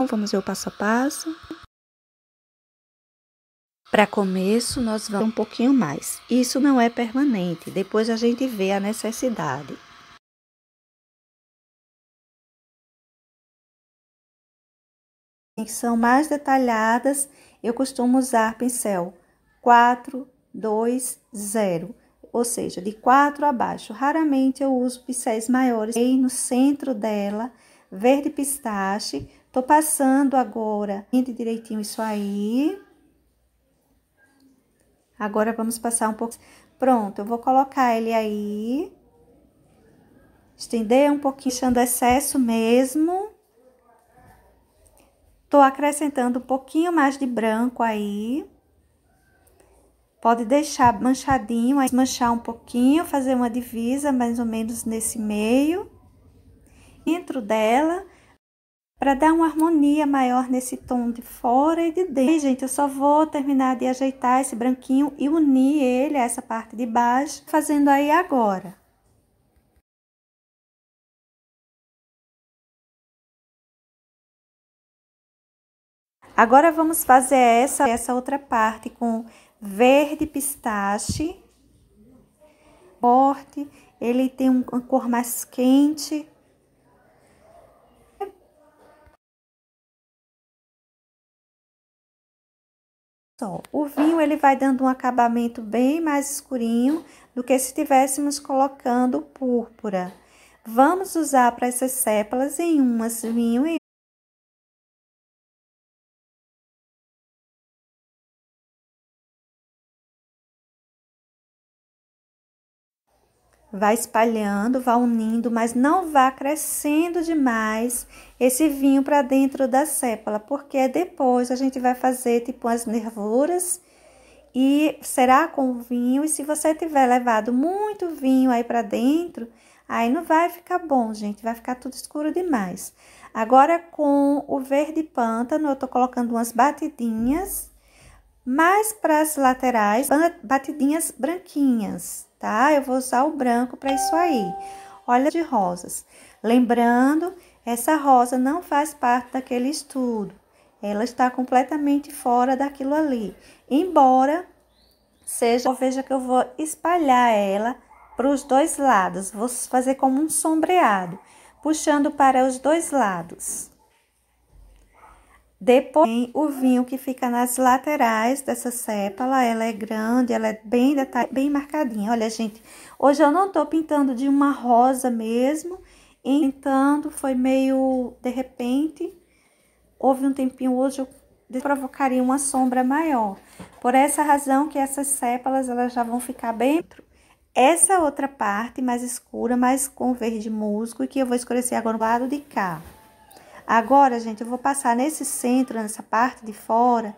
Vamos ver o passo a passo. Para começo, nós vamos um pouquinho mais. Isso não é permanente, depois a gente vê a necessidade. Que são mais detalhadas, eu costumo usar pincel 4, 2, 0, ou seja, de 4 abaixo. Raramente eu uso pincéis maiores. E no centro dela, verde pistache. Tô passando agora direitinho isso aí. Agora vamos passar um pouco. Pronto, eu vou colocar ele aí. Estender um pouquinho, deixando excesso mesmo. Tô acrescentando um pouquinho mais de branco aí. Pode deixar manchadinho, aí manchar um pouquinho, fazer uma divisa mais ou menos nesse meio. Dentro dela, para dar uma harmonia maior nesse tom de fora e de dentro. E, gente, eu só vou terminar de ajeitar esse branquinho e unir ele a essa parte de baixo, fazendo aí agora. Agora, vamos fazer essa outra parte com verde pistache. Forte, ele tem uma cor mais quente. O vinho, ele vai dando um acabamento bem mais escurinho do que se estivéssemos colocando púrpura. Vamos usar para essas sépalas em umas vinho e vai espalhando, vai unindo, mas não vá crescendo demais esse vinho para dentro da sépala, porque depois a gente vai fazer tipo as nervuras e será com vinho. E se você tiver levado muito vinho aí para dentro, aí não vai ficar bom, gente, vai ficar tudo escuro demais. Agora, com o verde pântano, eu tô colocando umas batidinhas, mais para as laterais, batidinhas branquinhas, tá? Eu vou usar o branco para isso aí. Olha, de rosas. Lembrando, essa rosa não faz parte daquele estudo. Ela está completamente fora daquilo ali. Embora seja, veja que eu vou espalhar ela para os dois lados. Vou fazer como um sombreado, puxando para os dois lados. Depois, tem o vinho que fica nas laterais dessa sépala. Ela é grande, ela é bem marcadinha. Olha, gente, hoje eu não tô pintando de uma rosa mesmo. Pintando, foi meio de repente. Houve um tempinho hoje, eu provocaria uma sombra maior. Por essa razão que essas sépalas, elas já vão ficar bem... Essa outra parte mais escura, mais com verde musgo, e que eu vou escurecer agora no lado de cá. Agora, gente, eu vou passar nesse centro, nessa parte de fora,